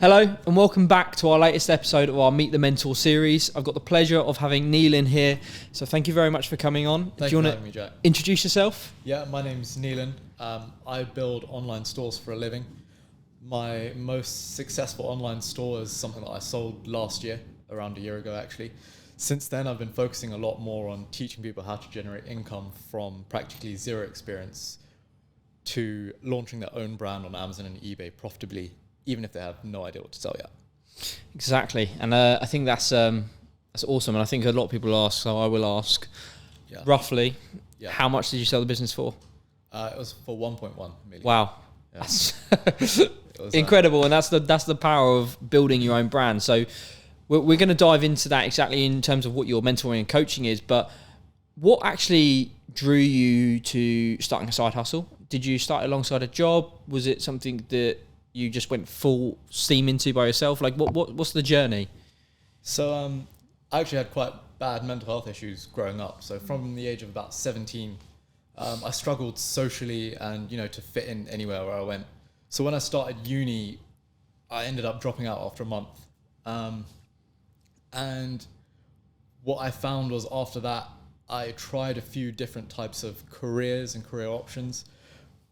Hello and welcome back to our latest episode of our Meet the Mentor series. I've got the pleasure of having Neilen here, so thank you very much for coming on. Thank you for having me, Jack. Introduce yourself? Yeah, my name's Neilen. I build online stores for a living. My most successful online store is something that I sold last year, around a year ago actually. Since then, I've been focusing a lot more on teaching people how to generate income from practically zero experience to launching their own brand on Amazon and eBay profitably, even if they have no idea what to sell yet. Exactly, and I think that's awesome. And I think a lot of people ask, so I will ask, roughly, how much did you sell the business for? It was for 1.1 million. Wow, yeah. That's incredible, and that's the power of building your own brand. So we're going to dive into that exactly in terms of what your mentoring and coaching is. But what actually drew you to starting a side hustle? Did you start alongside a job? Was it something that you just went full steam into by yourself? Like, what's the journey? So I actually had quite bad mental health issues growing up. So from the age of about 17, I struggled socially and, to fit in anywhere where I went. So when I started uni, I ended up dropping out after a month. And what I found was after that, I tried a few different types of careers and career options,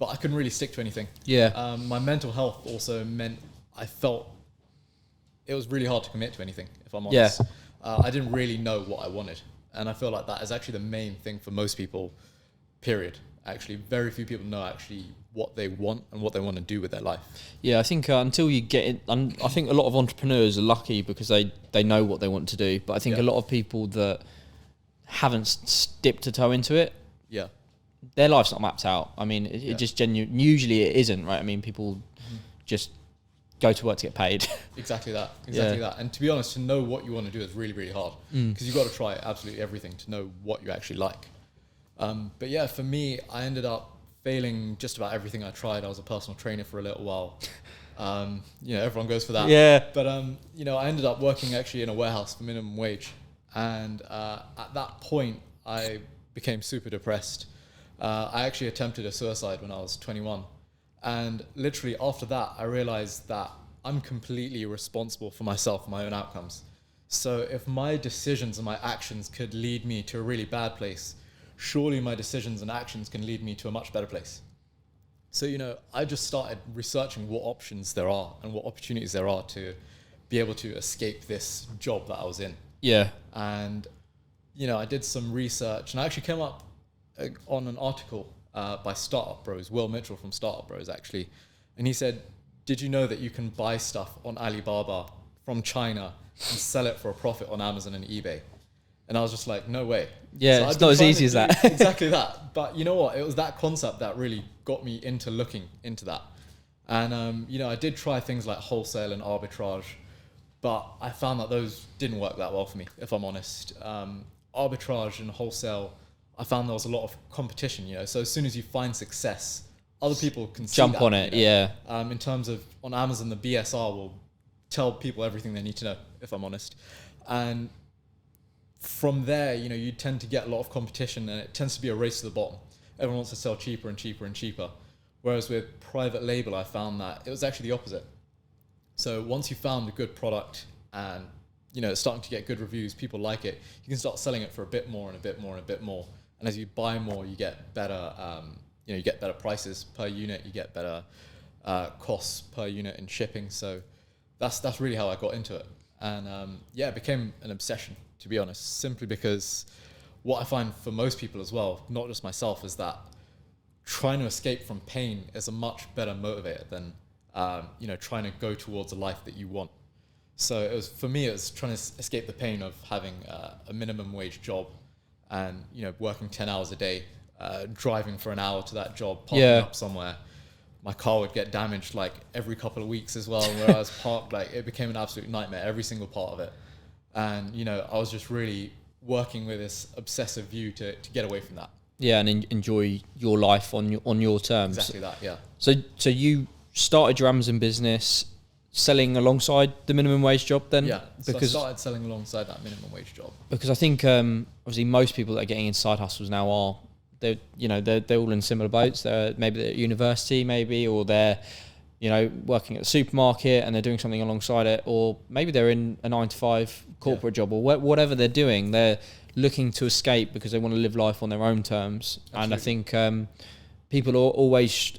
but I couldn't really stick to anything. Yeah. My mental health also meant I felt it was really hard to commit to anything, if I'm honest. Yeah. I didn't really know what I wanted. And I feel like that is actually the main thing for most people, period. Actually, very few people know actually what they want and what they want to do with their life. Yeah, I think until you get it, I think a lot of entrepreneurs are lucky because they know what they want to do. But I think a lot of people that haven't dipped a toe into it, their life's not mapped out. I mean, it just usually it isn't, right? I mean, people just go to work to get paid. Exactly that. And to be honest, to know what you want to do is really, really hard because you've got to try absolutely everything to know what you actually like. But yeah, for me, I ended up failing just about everything I tried. I was a personal trainer for a little while. Everyone goes for that. Yeah. But, I ended up working actually in a warehouse for minimum wage. And at that point, I became super depressed. I actually attempted a suicide when I was 21. And literally after that, I realized that I'm completely responsible for myself and my own outcomes. So if my decisions and my actions could lead me to a really bad place, surely my decisions and actions can lead me to a much better place. So, I just started researching what options there are and what opportunities there are to be able to escape this job that I was in. Yeah. And, I did some research and I actually came up on an article by Startup Bros, Will Mitchell from Startup Bros actually. And he said, did you know that you can buy stuff on Alibaba from China and sell it for a profit on Amazon and eBay? And I was just like, no way. Yeah, so it's not as easy as that. Exactly that. But you know what? It was that concept that really got me into looking into that. And, I did try things like wholesale and arbitrage, but I found that those didn't work that well for me, if I'm honest. Arbitrage and wholesale, I found there was a lot of competition, So as soon as you find success, other people can jump on it, In terms of, on Amazon, the BSR will tell people everything they need to know, if I'm honest. And from there, you tend to get a lot of competition and it tends to be a race to the bottom. Everyone wants to sell cheaper and cheaper and cheaper. Whereas with private label, I found that it was actually the opposite. So once you found a good product and, it's starting to get good reviews, people like it, you can start selling it for a bit more and a bit more and a bit more. And as you buy more, you get better, you get better prices per unit, you get better costs per unit in shipping. So that's really how I got into it. And it became an obsession, to be honest, simply because what I find for most people as well, not just myself, is that trying to escape from pain is a much better motivator than, trying to go towards a life that you want. So for me, it was trying to escape the pain of having a minimum wage job and, working 10 hours a day, driving for an hour to that job, parking up somewhere. My car would get damaged like every couple of weeks as well. Where I was parked, it became an absolute nightmare, every single part of it. And, I was just really working with this obsessive view to get away from that. Yeah, and enjoy your life on your terms. Exactly that, yeah. So you started your Amazon business selling alongside the minimum wage job then? Yeah, so I started selling alongside that minimum wage job. Because I think obviously most people that are getting into side hustles now are, they're all in similar boats. They're maybe at university, or they're you know, working at the supermarket and they're doing something alongside it, or maybe they're in a 9-to-5 corporate job, or whatever they're doing. They're looking to escape because they want to live life on their own terms. Absolutely. And I think people always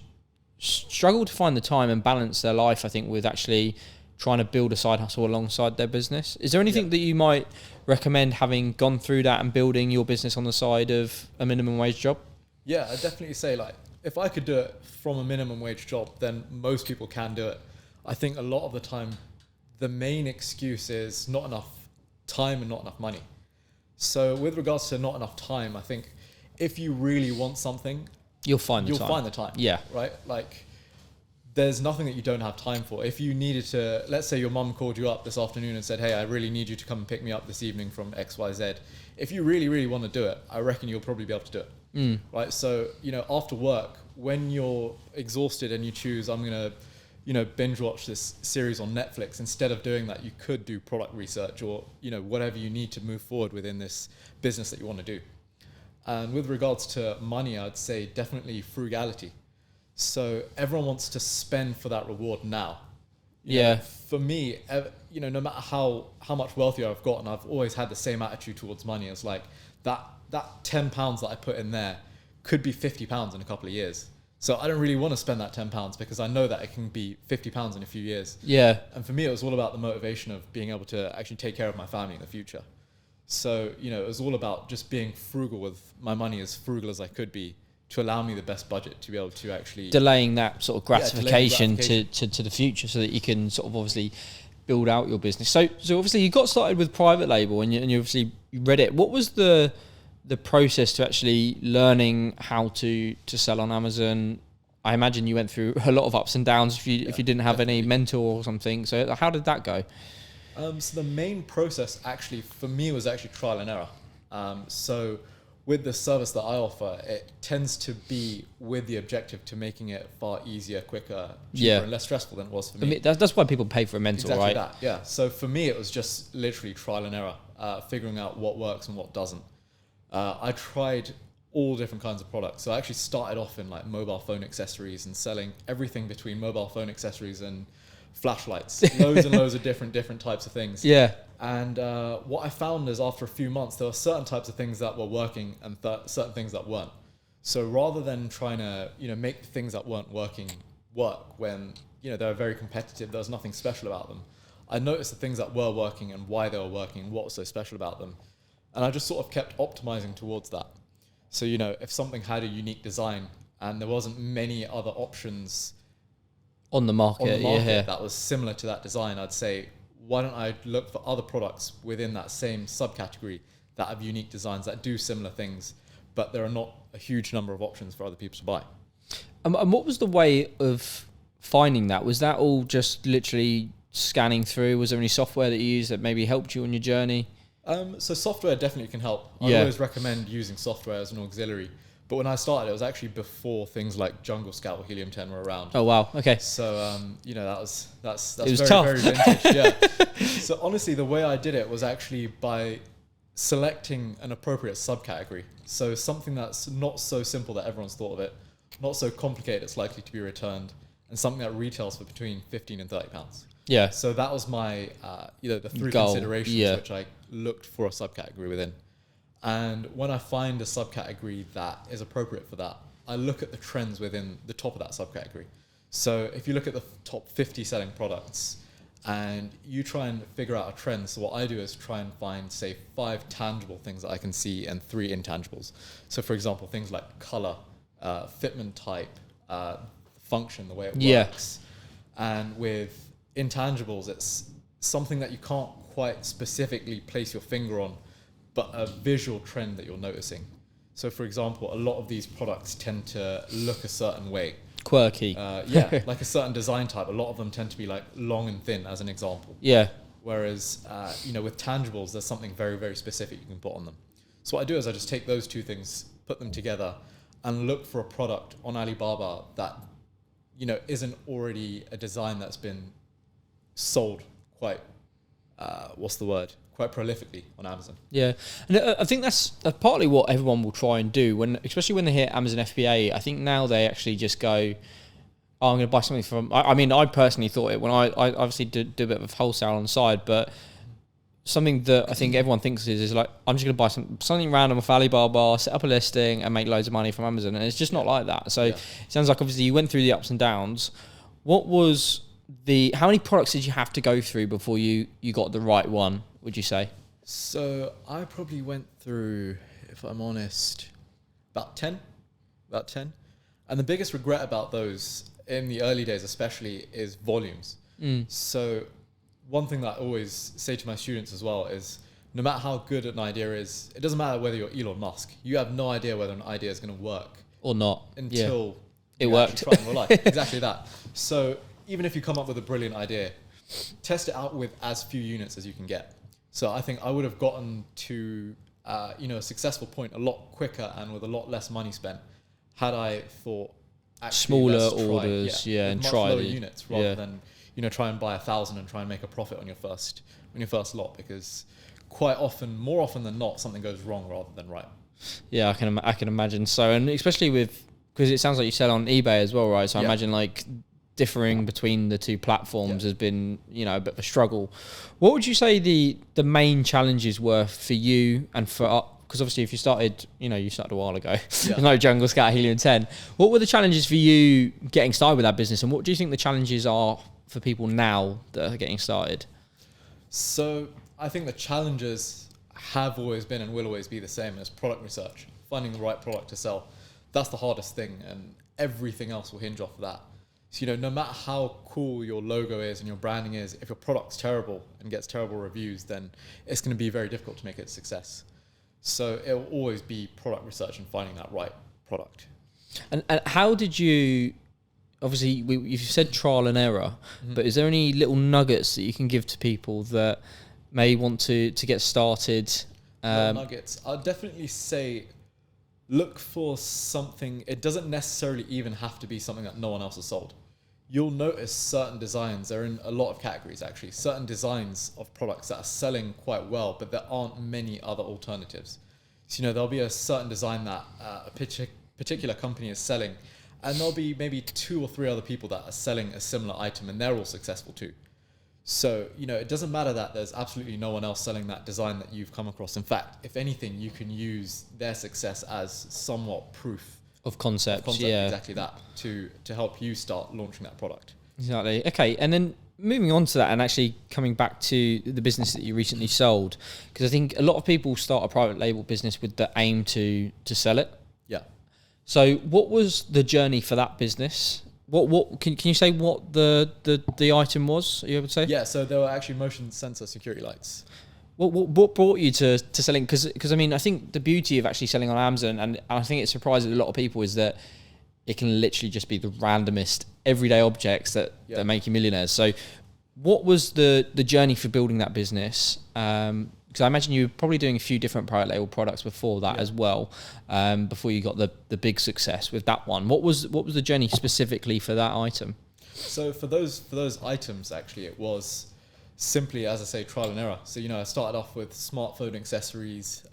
struggle to find the time and balance their life, I think, with actually trying to build a side hustle alongside their business. Is there anything that you might recommend, having gone through that and building your business on the side of a minimum wage job? Yeah, I'd definitely say, like, if I could do it from a minimum wage job, then most people can do it. I think a lot of the time, the main excuse is not enough time and not enough money. So with regards to not enough time, I think if you really want something, you'll find the time. Yeah. Right? Like, there's nothing that you don't have time for. If you needed to, let's say your mum called you up this afternoon and said, hey, I really need you to come and pick me up this evening from XYZ. If you really, really want to do it, I reckon you'll probably be able to do it. Right? So, you know, after work, when you're exhausted and you choose, I'm going to, you know, binge watch this series on Netflix, instead of doing that, you could do product research or, you know, whatever you need to move forward within this business that you want to do. And with regards to money, I'd say definitely frugality. So everyone wants to spend for that reward now. You know, for me, you know, no matter how much wealthier I've gotten, I've always had the same attitude towards money. It's like that £10 that I put in there could be £50 in a couple of years. So I don't really want to spend that £10 because I know that it can be £50 in a few years. Yeah. And for me, it was all about the motivation of being able to actually take care of my family in the future. So, you know, it was all about just being frugal with my money, as frugal as I could be, to allow me the best budget to be able to actually... Delaying that sort of gratification to the future, so that you can sort of obviously build out your business. So obviously you got started with private label and you obviously read it. What was the process to actually learning how to sell on Amazon? I imagine you went through a lot of ups and downs if you didn't have any mentor or something. So how did that go? So the main process actually for me was actually trial and error. So with the service that I offer, it tends to be with the objective to making it far easier, quicker, cheaper, and less stressful than it was for me. That's why people pay for a mentor, exactly right? That, yeah. So for me, it was just literally trial and error, figuring out what works and what doesn't. I tried all different kinds of products. So I actually started off in like mobile phone accessories and selling everything between mobile phone accessories and flashlights, loads and loads of different types of things. Yeah. And what I found is after a few months, there were certain types of things that were working and certain things that weren't. So rather than trying to, you know, make the things that weren't working work when, you know, they were very competitive, there was nothing special about them, I noticed the things that were working and why they were working and what was so special about them. And I just sort of kept optimizing towards that. So, you know, if something had a unique design and there wasn't many other options on the market that was similar to that design, I'd say, why don't I look for other products within that same subcategory that have unique designs that do similar things, but there are not a huge number of options for other people to buy. And what was the way of finding that? Was that all just literally scanning through? Was there any software that you used that maybe helped you on your journey? So software definitely can help. I always recommend using software as an auxiliary. But when I started, it was actually before things like Jungle Scout or Helium 10 were around. Oh wow, okay. So you know, that's it was very tough. Very vintage. Yeah. So honestly, the way I did it was actually by selecting an appropriate subcategory. So something that's not so simple that everyone's thought of it, not so complicated it's likely to be returned, and something that retails for between £15 and £30. Yeah. So that was my the three considerations which I looked for a subcategory within. And when I find a subcategory that is appropriate for that, I look at the trends within the top of that subcategory. So if you look at the top 50 selling products and you try and figure out a trend, so what I do is try and find, say, 5 tangible things that I can see and 3 intangibles. So for example, things like color, fitment type, function, the way it works. And with intangibles, it's something that you can't quite specifically place your finger on, but a visual trend that you're noticing. So for example, a lot of these products tend to look a certain way. Quirky. Like a certain design type. A lot of them tend to be like long and thin, as an example. Yeah. Whereas, you know, with tangibles, there's something very, very specific you can put on them. So what I do is I just take those 2 things, put them together, and look for a product on Alibaba that, you know, isn't already a design that's been sold quite, quite prolifically on Amazon. Yeah, and I think that's partly what everyone will try and do, especially when they hear Amazon FBA. I think now they actually just go, oh, I'm going to buy something from, I mean, I personally thought it when I obviously do a bit of wholesale on the side, but something that I think everyone thinks is like, I'm just going to buy something random off Alibaba, set up a listing and make loads of money from Amazon. And it's just not like that. So it sounds like obviously you went through the ups and downs. What was how many products did you have to go through before you got the right one, would you say? So I probably went through, if I'm honest, about 10. And the biggest regret about those in the early days especially is volumes. So one thing that I always say to my students as well is, no matter how good an idea is, it doesn't matter whether you're Elon Musk. You have no idea whether an idea is going to work or not until it worked. Try it in real life. Exactly that. So even if you come up with a brilliant idea, test it out with as few units as you can get. So I think I would have gotten to a successful point a lot quicker and with a lot less money spent had I thought smaller orders, and much try lower units rather than try and buy 1,000 and try and make a profit on your first lot, because more often than not, something goes wrong rather than right. Yeah, I can imagine so, and especially because it sounds like you sell on eBay as well, right? So I imagine like differing between the two platforms has been a bit of a struggle. What would you say the main challenges were for you and for because obviously if you started a while ago, there's no Jungle Scout Helium 10. What were the challenges for you getting started with that business, and what do you think the challenges are for people now that are getting started? So I think the challenges have always been and will always be the same as product research, finding the right product to sell. That's the hardest thing, and everything else will hinge off of that. So, no matter how cool your logo is and your branding is, if your product's terrible and gets terrible reviews, then it's going to be very difficult to make it a success. So it will always be product research and finding that right product. And how did you, obviously you've said trial and error, but is there any little nuggets that you can give to people that may want to get started? Nuggets. I'd definitely say look for something. It doesn't necessarily even have to be something that no one else has sold. You'll notice certain designs, they're in a lot of categories actually, certain designs of products that are selling quite well, but there aren't many other alternatives. So, there'll be a certain design that a particular company is selling, and there'll be maybe 2 or 3 other people that are selling a similar item, and they're all successful too. So, it doesn't matter that there's absolutely no one else selling that design that you've come across. In fact, if anything, you can use their success as somewhat proof of concept, exactly that, to help you start launching that product. Exactly. Okay, and then moving on to that and actually coming back to the business that you recently sold, because I think a lot of people start a private label business with the aim to sell it. Yeah. So what was the journey for that business? What can you say what the item was? Are you able to say? Yeah, so there were actually motion sensor security lights. What brought you to selling? Because I mean, I think the beauty of actually selling on Amazon, and I think it surprises a lot of people, is that it can literally just be the randomest everyday objects that make you millionaires. So what was the journey for building that business? Because I imagine you were probably doing a few different private label products before that as well, before you got the big success with that one. What was the journey specifically for that item? So for those items, actually, it was simply, as I say, trial and error. So, I started off with smartphone accessories,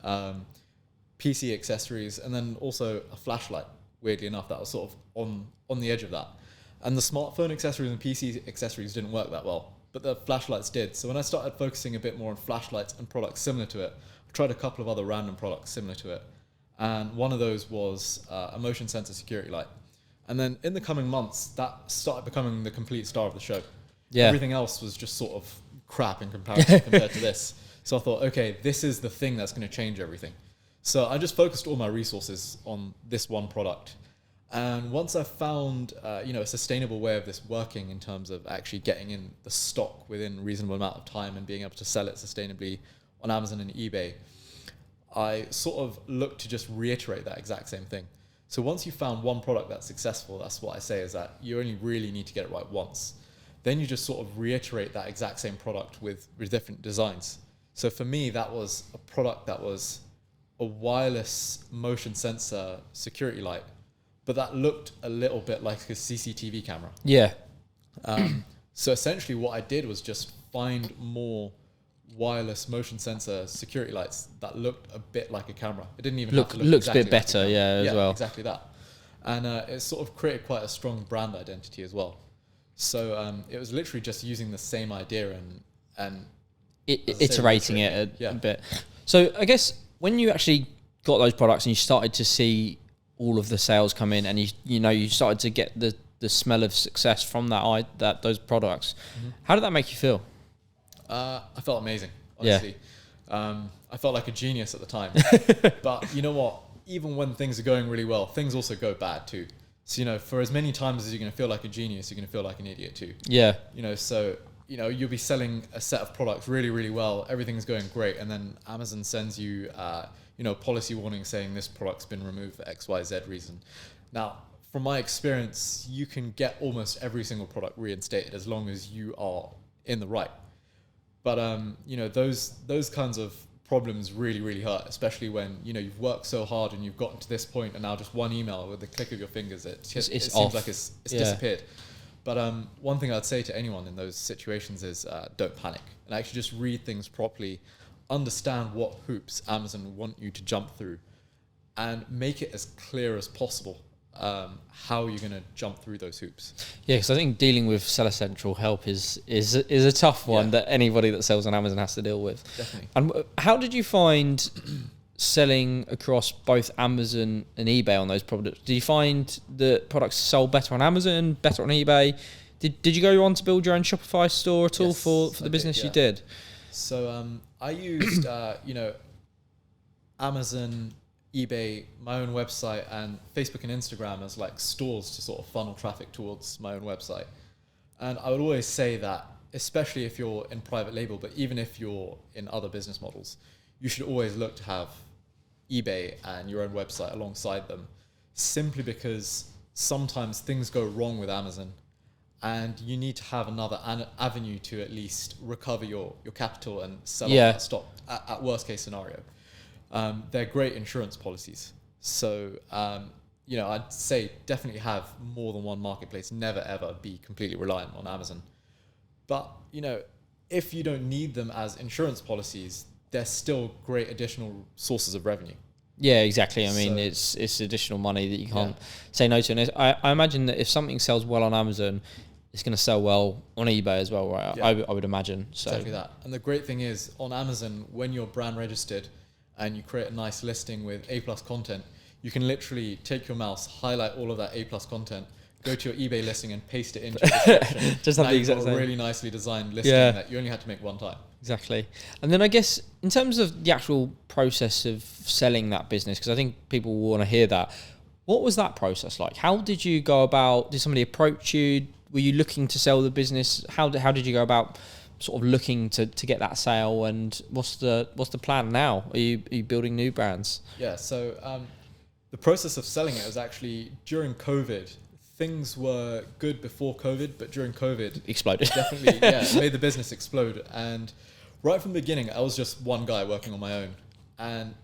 PC accessories, and then also a flashlight, weirdly enough, that was sort of on the edge of that. And the smartphone accessories and PC accessories didn't work that well, but the flashlights did. So when I started focusing a bit more on flashlights and products similar to it, I tried a couple of other random products similar to it. And one of those was a motion sensor security light. And then in the coming months, that started becoming the complete star of the show. Yeah. Everything else was just sort of crap in comparison compared to this. So I thought, okay, this is the thing that's going to change everything. So I just focused all my resources on this one product. And once I found, a sustainable way of this working in terms of actually getting in the stock within a reasonable amount of time and being able to sell it sustainably on Amazon and eBay, I sort of looked to just reiterate that exact same thing. So once you found one product that's successful, that's what I say, is that you only really need to get it right once. Then you just sort of reiterate that exact same product with different designs. So for me, that was a product that was a wireless motion sensor security light, but that looked a little bit like a CCTV camera. Yeah. So essentially what I did was just find more wireless motion sensor security lights that looked a bit like a camera. It didn't even have to look looks exactly a bit better, like as well. Exactly that. And it sort of created quite a strong brand identity as well. So it was literally just using the same idea and iterating it a bit. So I guess when you actually got those products and you started to see all of the sales come in, and you started to get the smell of success from those products, how did that make you feel? I felt amazing, honestly. I felt like a genius at the time. But you know what? Even when things are going really well, things also go bad too. So, for as many times as you're going to feel like a genius, you're going to feel like an idiot too. Yeah. So, you'll be selling a set of products really, really well. Everything's going great. And then Amazon sends you, policy warning saying this product's been removed for X, Y, Z reason. Now, from my experience, you can get almost every single product reinstated as long as you are in the right. But, those kinds of problems really, really hurt, especially when, you've worked so hard and you've gotten to this point, and now just one email with the click of your fingers, it seems like it's disappeared. But one thing I'd say to anyone in those situations is don't panic, and actually just read things properly, understand what hoops Amazon want you to jump through, and make it as clear as possible how you're going to jump through those hoops. Yeah, because I think dealing with Seller Central help is a tough one that anybody that sells on Amazon has to deal with. Definitely. And how did you find selling across both Amazon and eBay on those products? Did you find the products sold better on Amazon, better on eBay? Did you go on to build your own Shopify store at all for the business you did? So I used Amazon, eBay, my own website, and Facebook and Instagram as like stores to sort of funnel traffic towards my own website. And I would always say that, especially if you're in private label, but even if you're in other business models, you should always look to have eBay and your own website alongside them, simply because sometimes things go wrong with Amazon and you need to have another avenue to at least recover your capital and sell off that stock at worst case scenario. They're great insurance policies. So, I'd say definitely have more than one marketplace. Never, ever be completely reliant on Amazon. But, if you don't need them as insurance policies, they're still great additional sources of revenue. Yeah, exactly. I mean, it's additional money that you can't say no to. And I imagine that if something sells well on Amazon, it's going to sell well on eBay as well, right? Yeah. I would imagine. So. Exactly that. And the great thing is, on Amazon, when you're brand registered and you create a nice listing with A+ content, you can literally take your mouse, highlight all of that A+ content, go to your eBay listing and paste it into the description. Just have the exact same. A really nicely designed listing that you only had to make one time. Exactly. And then I guess in terms of the actual process of selling that business, because I think people will want to hear that, what was that process like? How did you go about, did somebody approach you? Were you looking to sell the business? How did you go about sort of looking to get that sale, and what's the plan now? Are you building new brands? Yeah, so the process of selling it was actually during COVID. Things were good before COVID, but during COVID, exploded. Definitely, it made the business explode. And right from the beginning, I was just one guy working on my own. And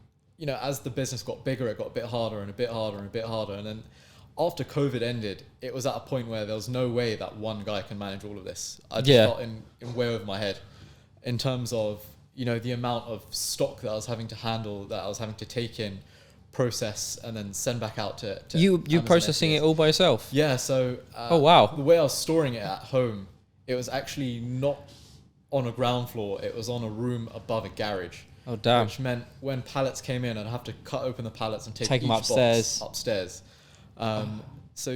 as the business got bigger, it got a bit harder and a bit harder and a bit harder. And then after COVID ended, it was at a point where there was no way that one guy can manage all of this. I just felt in way over my head in terms of, the amount of stock that I was having to handle, that I was having to take in, process, and then send back out to you processing it all by yourself? Yeah. So oh wow, the way I was storing it at home, it was actually not on a ground floor. It was on a room above a garage. Oh damn! Which meant when pallets came in, I'd have to cut open the pallets and take each them upstairs. Box upstairs. So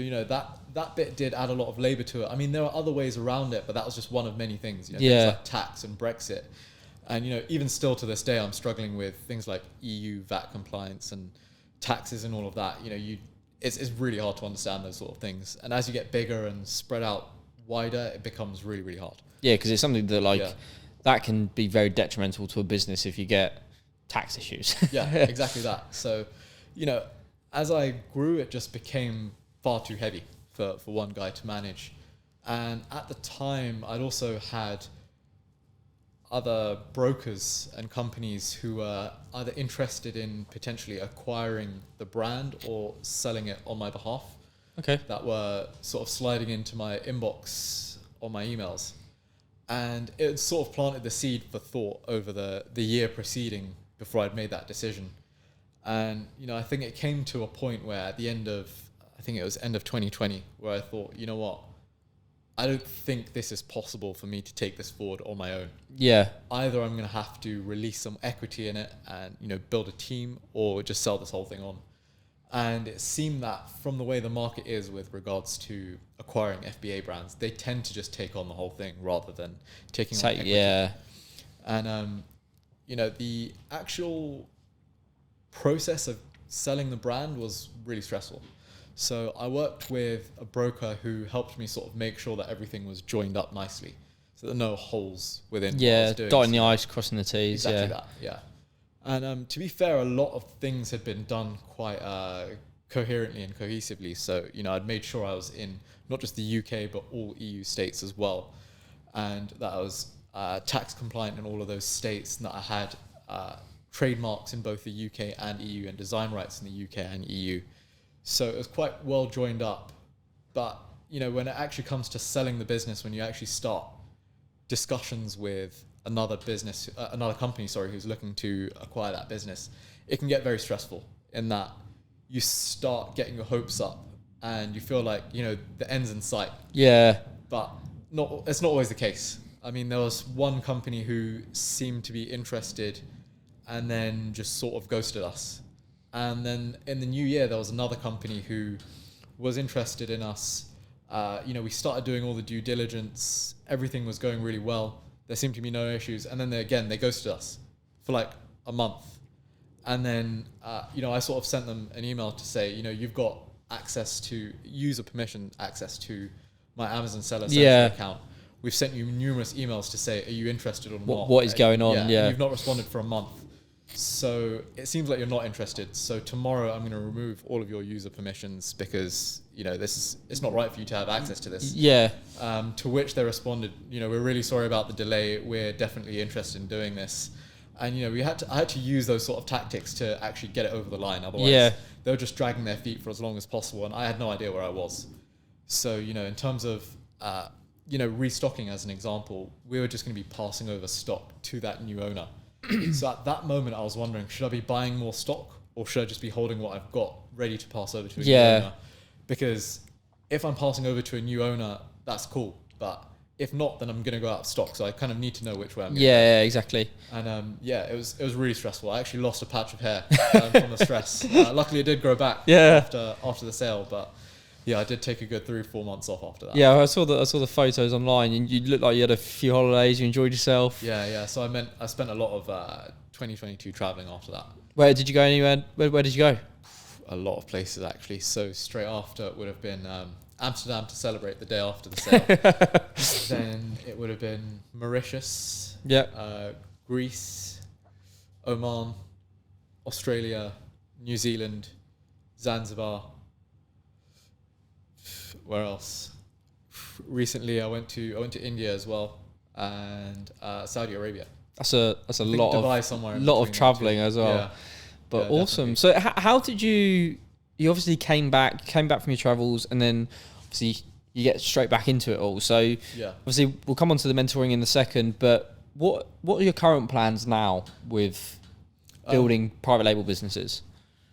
that bit did add a lot of labor to it. I mean, there are other ways around it, but that was just one of many things. Things like tax and Brexit, and even still to this day, I'm struggling with things like EU VAT compliance and taxes and all of that. It's really hard to understand those sort of things. And as you get bigger and spread out wider, it becomes really, really hard. Yeah, because it's something that that can be very detrimental to a business if you get tax issues. Yeah, exactly that. So, as I grew, it just became far too heavy for one guy to manage. And at the time, I'd also had other brokers and companies who were either interested in potentially acquiring the brand or selling it on my behalf. Okay. That were sort of sliding into my inbox on my emails. And it sort of planted the seed for thought over the year preceding before I'd made that decision. And, I think it came to a point where at the end of, I think it was end of 2020, where I thought, you know what, I don't think this is possible for me to take this forward on my own. Yeah. Either I'm going to have to release some equity in it and, you know, build a team, or just sell this whole thing on. And it seemed that from the way the market is with regards to acquiring FBA brands, they tend to just take on the whole thing rather than taking on equity. Yeah. And, you know, the actual process of selling the brand was really stressful. So I worked with a broker who helped me sort of make sure that everything was joined up nicely, so there are no holes within what I was doing. Dotting the I's, crossing the T's. Exactly that, yeah. And to be fair, a lot of things had been done quite coherently and cohesively. So, you know, I'd made sure I was in not just the UK, but all EU states as well. And that I was tax compliant in all of those states, and that I had trademarks in both the UK and EU, and design rights in the UK and EU. So it was quite well joined up. But, you know, when it actually comes to selling the business, when you actually start discussions with another company, who's looking to acquire that business, it can get very stressful in that you start getting your hopes up and you feel like, you know, the end's in sight. Yeah. But it's not always the case. I mean, there was one company who seemed to be interested and then just sort of ghosted us. And then in the new year, there was another company who was interested in us. You know, we started doing all the due diligence. Everything was going really well. There seemed to be no issues. And then they ghosted us for like a month. And then, you know, I sort of sent them an email to say, you know, you've got user permission access to my Amazon seller account. We've sent you numerous emails to say, are you interested or not? What is going on? Yeah. You've not responded for a month. So it seems like you're not interested. So tomorrow I'm going to remove all of your user permissions because, you know, it's not right for you to have access to this. Yeah. To which they responded, you know, we're really sorry about the delay. We're definitely interested in doing this. And, you know, I had to use those sort of tactics to actually get it over the line. Otherwise, they were just dragging their feet for as long as possible. And I had no idea where I was. So, you know, in terms of, you know, restocking as an example, we were just going to be passing over stock to that new owner. So at that moment, I was wondering, should I be buying more stock or should I just be holding what I've got ready to pass over to a new owner? Because if I'm passing over to a new owner, that's cool. But if not, then I'm going to go out of stock. So I kind of need to know which way I'm going. Yeah, exactly. And it was really stressful. I actually lost a patch of hair from the stress. Luckily, it did grow back after the sale, but yeah, I did take a good 3 or 4 months off after that. Yeah, I saw the photos online, and you looked like you had a few holidays. You enjoyed yourself. Yeah. So I spent a lot of 2022 traveling after that. Where did you go? Anywhere? Where did you go? A lot of places actually. So straight after it would have been Amsterdam to celebrate the day after the sale. Then it would have been Mauritius. Yeah. Greece, Oman, Australia, New Zealand, Zanzibar. Where else? Recently, I went to India as well, and Saudi Arabia. That's a lot of traveling as well. Yeah. But yeah, awesome. Definitely. So how did you obviously came back from your travels, and then obviously you get straight back into it all. So obviously we'll come on to the mentoring in a second, but what are your current plans now with building private label businesses?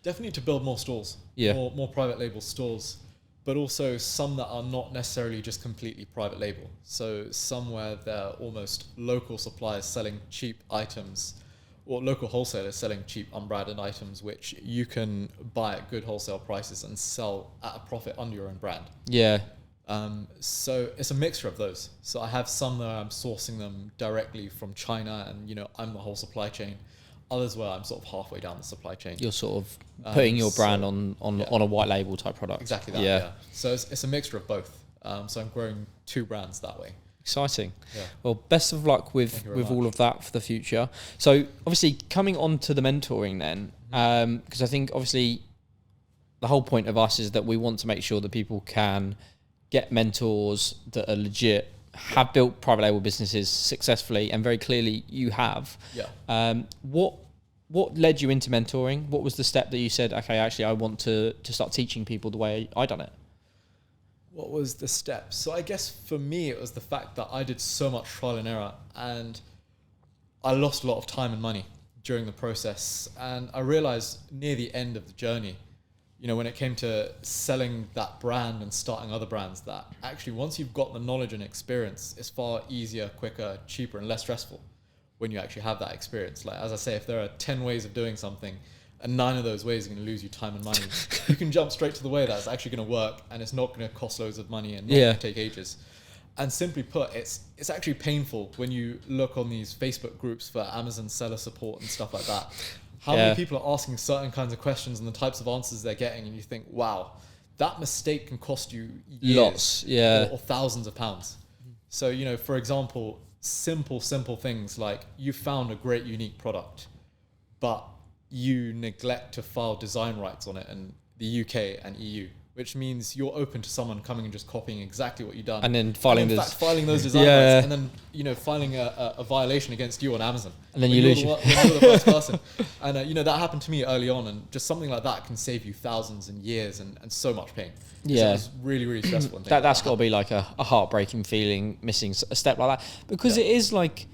Definitely to build more stores. Yeah. More private label stores. But also some that are not necessarily just completely private label. So somewhere they're almost local suppliers selling cheap items, or local wholesalers selling cheap unbranded items, which you can buy at good wholesale prices and sell at a profit under your own brand. Yeah. So it's a mixture of those. So I have some that I'm sourcing them directly from China, and, you know, I'm the whole supply chain. Others where I'm sort of halfway down the supply chain. You're sort of putting your brand on a white label type product. Exactly that, yeah. So it's a mixture of both. So I'm growing 2 brands that way. Exciting. Yeah. Well, best of luck with all of that for the future. So obviously coming on to the mentoring then, because I think obviously the whole point of us is that we want to make sure that people can get mentors that are legit, have built private label businesses successfully, and very clearly you have. Yeah. What led you into mentoring? What was the step that you said, okay, actually I want to start teaching people the way I done it? What was the step? So I guess for me it was the fact that I did so much trial and error, and I lost a lot of time and money during the process. And I realized near the end of the journey you know, when it came to selling that brand and starting other brands, that actually once you've got the knowledge and experience, it's far easier, quicker, cheaper, and less stressful when you actually have that experience. Like, as I say, if there are 10 ways of doing something and 9 of those ways are going to lose you time and money, you can jump straight to the way that's actually going to work, and it's not going to cost loads of money and not going to take ages. And simply put, it's actually painful when you look on these Facebook groups for Amazon seller support and stuff like that. How many people are asking certain kinds of questions and the types of answers they're getting, and you think, wow, that mistake can cost you years, lots, or thousands of pounds. So, you know, for example, simple things like you found a great unique product, but you neglect to file design rights on it in the UK and EU, which means you're open to someone coming and just copying exactly what you've done. And then filing those design rights, and then, you know, filing a violation against you on Amazon. And then you lose you're the first person. And, you know, that happened to me early on, and just something like that can save you thousands and years and so much pain. Yeah. It was really stressful. That's got to be like a heartbreaking feeling, missing a step like that. Because it is like,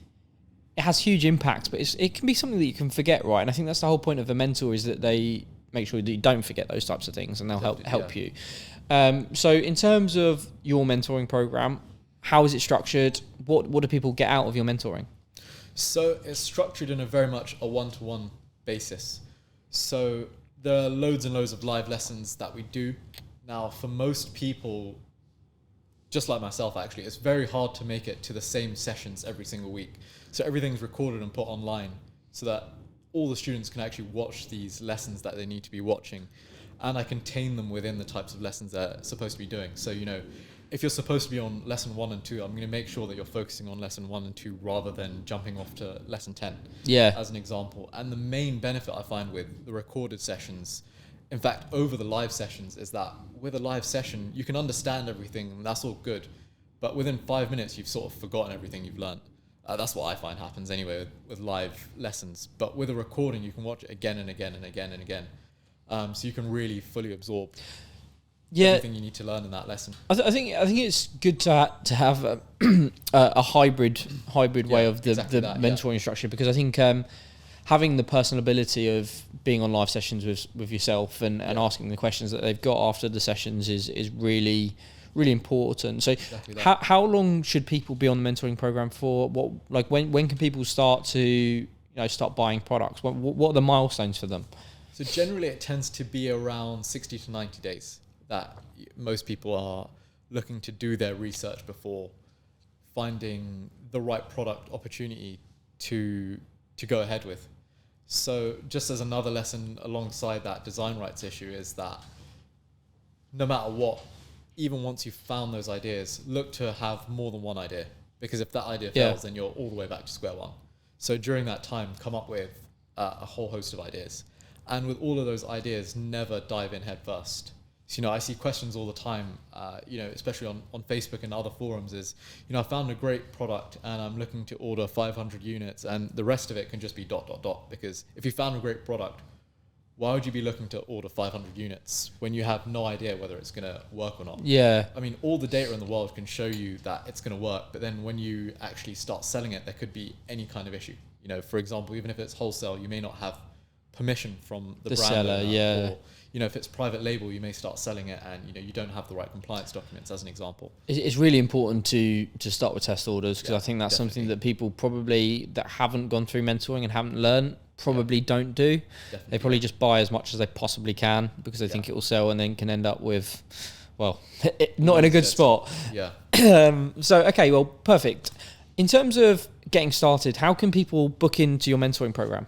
it has huge impact, but it can be something that you can forget, right? And I think that's the whole point of a mentor, is that they make sure that you don't forget those types of things, and they'll help you. So in terms of your mentoring program, how is it structured? What do people get out of your mentoring? So it's structured in a very much a one-to-one basis. So there are loads and loads of live lessons that we do. Now, for most people, just like myself actually, it's very hard to make it to the same sessions every single week. So everything's recorded and put online so that all the students can actually watch these lessons that they need to be watching, and I contain them within the types of lessons they're supposed to be doing. So, you know, if you're supposed to be on lesson 1 and 2, I'm going to make sure that you're focusing on lesson 1 and 2 rather than jumping off to lesson 10, as an example. And the main benefit I find with the recorded sessions, in fact, over the live sessions, is that with a live session, you can understand everything, and that's all good. But within 5 minutes, you've sort of forgotten everything you've learned. That's what I find happens anyway with live lessons. But with a recording, you can watch it again and again and again and again. So you can really fully absorb everything you need to learn in that lesson. I think it's good to have a hybrid way of the mentoring structure, because I think having the personal ability of being on live sessions with yourself and asking the questions that they've got after the sessions is really important. So how long should people be on the mentoring program for? When can people start to start buying products? What are the milestones for them? So generally it tends to be around 60 to 90 days that most people are looking to do their research before finding the right product opportunity to go ahead with. So just as another lesson alongside that design rights issue is that no matter what, even once you've found those ideas, look to have more than one idea, because if that idea fails, then you're all the way back to square one. So during that time, come up with a whole host of ideas. And with all of those ideas, never dive in head first. So, I see questions all the time, especially on Facebook and other forums is, I found a great product and I'm looking to order 500 units and the rest of it can just be ... Because if you found a great product, why would you be looking to order 500 units when you have no idea whether it's going to work or not? Yeah. I mean, all the data in the world can show you that it's going to work, but then when you actually start selling it, there could be any kind of issue. For example, even if it's wholesale, you may not have permission from the brand seller, owner, or if it's private label, you may start selling it and you don't have the right compliance documents, as an example. It's really important to start with test orders, because I think that's something that people probably that haven't gone through mentoring and haven't learned probably don't do. They probably just buy as much as they possibly can because they think it will sell, and then can end up with not in a good spot. Perfect. In terms of getting started, how can people book into your mentoring program?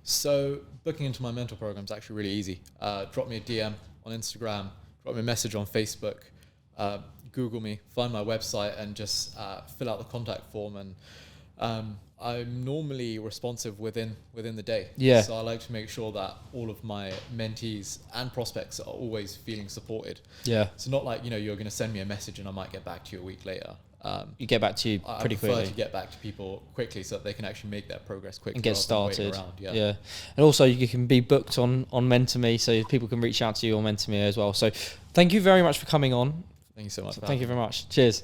So booking into my mentor program is actually really easy. Drop me a DM on Instagram, drop me a message on Facebook, Google me, find my website, and just fill out the contact form. And I'm normally responsive within the day. So I like to make sure that all of my mentees and prospects are always feeling supported. So not like you're going to send me a message and I might get back to you a week later. You get back to you pretty quickly. I prefer to get back to people quickly so that they can actually make their progress quickly and get started. And also you can be booked on MentorME, so people can reach out to you on MentorME as well. So thank you very much for coming on. Thank you so much. Thank you very much. Cheers.